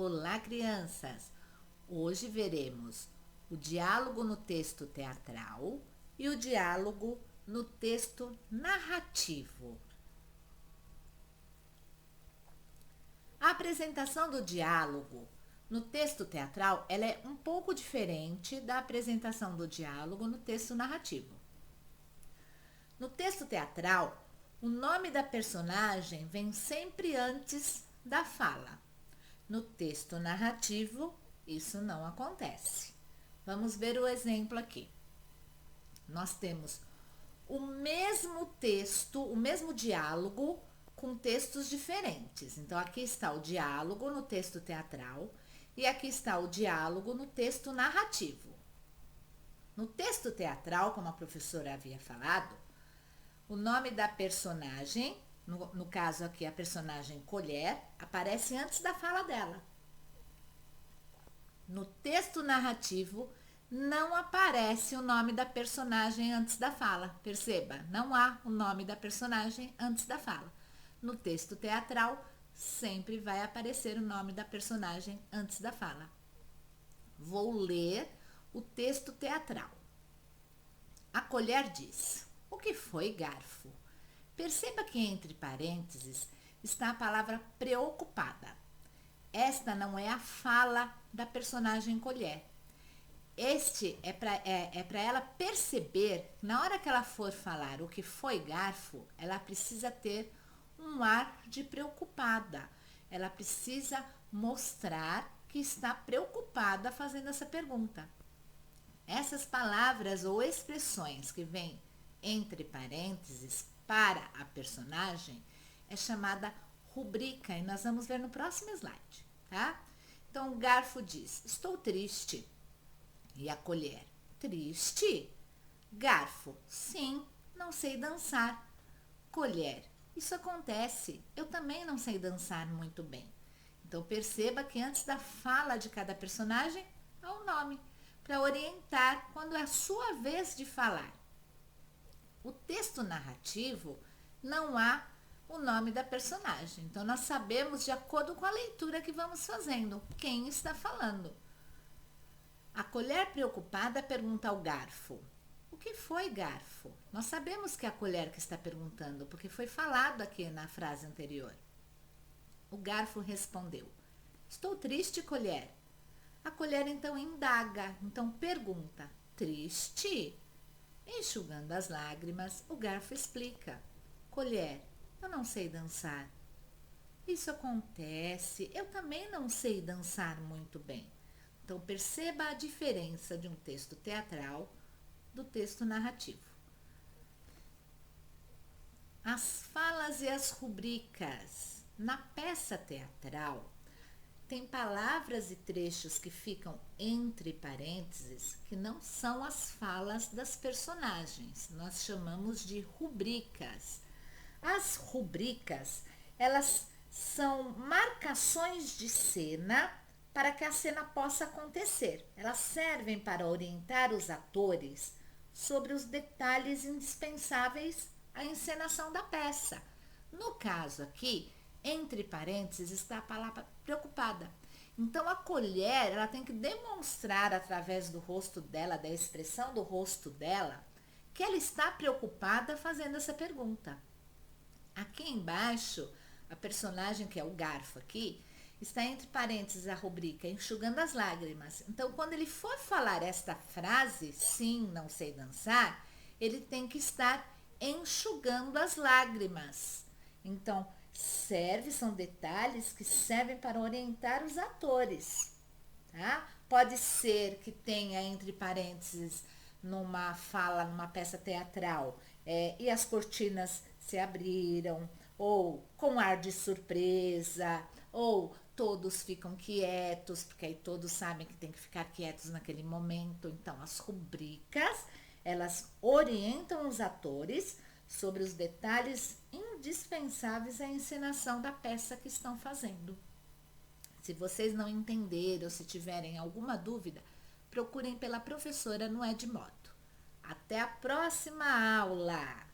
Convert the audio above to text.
Olá, crianças! Hoje veremos o diálogo no texto teatral e o diálogo no texto narrativo. A apresentação do diálogo no texto teatral ela é um pouco diferente da apresentação do diálogo no texto narrativo. No texto teatral, o nome da personagem vem sempre antes da fala. No texto narrativo, isso não acontece. Vamos ver o exemplo aqui. Nós temos o mesmo texto, o mesmo diálogo com textos diferentes. Então, aqui está o diálogo no texto teatral e aqui está o diálogo no texto narrativo. No texto teatral, como a professora havia falado, o nome da personagem, no caso aqui a personagem Colher, aparece antes da fala dela. No texto narrativo, não aparece o nome da personagem antes da fala. Perceba, não há o nome da personagem antes da fala. No texto teatral, sempre vai aparecer o nome da personagem antes da fala. Vou ler o texto teatral. A Colher diz: "O que foi, garfo?" Perceba que entre parênteses está a palavra preocupada. Esta não é a fala da personagem Colher. Este é para ela perceber, na hora que ela for falar o que foi, garfo, ela precisa ter um ar de preocupada. Ela precisa mostrar que está preocupada fazendo essa pergunta. Essas palavras ou expressões que vêm entre parênteses para a personagem é chamada rubrica e nós vamos ver no próximo slide, tá? Então, o garfo diz: "Estou triste." E a colher: "Triste?" Garfo: "Sim, não sei dançar." Colher: "Isso acontece, eu também não sei dançar muito bem." Então, perceba que antes da fala de cada personagem há um nome, para orientar quando é a sua vez de falar. O texto narrativo não há o nome da personagem. Então, nós sabemos, de acordo com a leitura que vamos fazendo, quem está falando. A colher preocupada pergunta ao garfo: "O que foi, garfo?" Nós sabemos que é a colher que está perguntando, porque foi falado aqui na frase anterior. O garfo respondeu: "Estou triste, colher." A colher então indaga, então pergunta: "Triste?" Enxugando as lágrimas, o garfo explica: "Colher, eu não sei dançar." "Isso acontece, eu também não sei dançar muito bem." Então perceba a diferença de um texto teatral do texto narrativo. As falas e as rubricas. Na peça teatral, tem palavras e trechos que ficam entre parênteses que não são as falas das personagens. Nós chamamos de rubricas. As rubricas, elas são marcações de cena para que a cena possa acontecer. Elas servem para orientar os atores sobre os detalhes indispensáveis à encenação da peça. No caso aqui, entre parênteses está a palavra preocupada. Então, a colher, ela tem que demonstrar através do rosto dela, da expressão do rosto dela, que ela está preocupada fazendo essa pergunta. Aqui embaixo, a personagem, que é o garfo aqui, está entre parênteses a rubrica enxugando as lágrimas. Então, quando ele for falar esta frase, "sim, não sei dançar", ele tem que estar enxugando as lágrimas. Então, são detalhes que servem para orientar os atores, tá? Pode ser que tenha entre parênteses numa fala, numa peça teatral, e as cortinas se abriram, ou com ar de surpresa, ou todos ficam quietos, porque aí todos sabem que tem que ficar quietos naquele momento. Então, as rubricas, elas orientam os atores sobre os detalhes indispensáveis à encenação da peça que estão fazendo. Se vocês não entenderem ou se tiverem alguma dúvida, procurem pela professora no Edmodo. Até a próxima aula!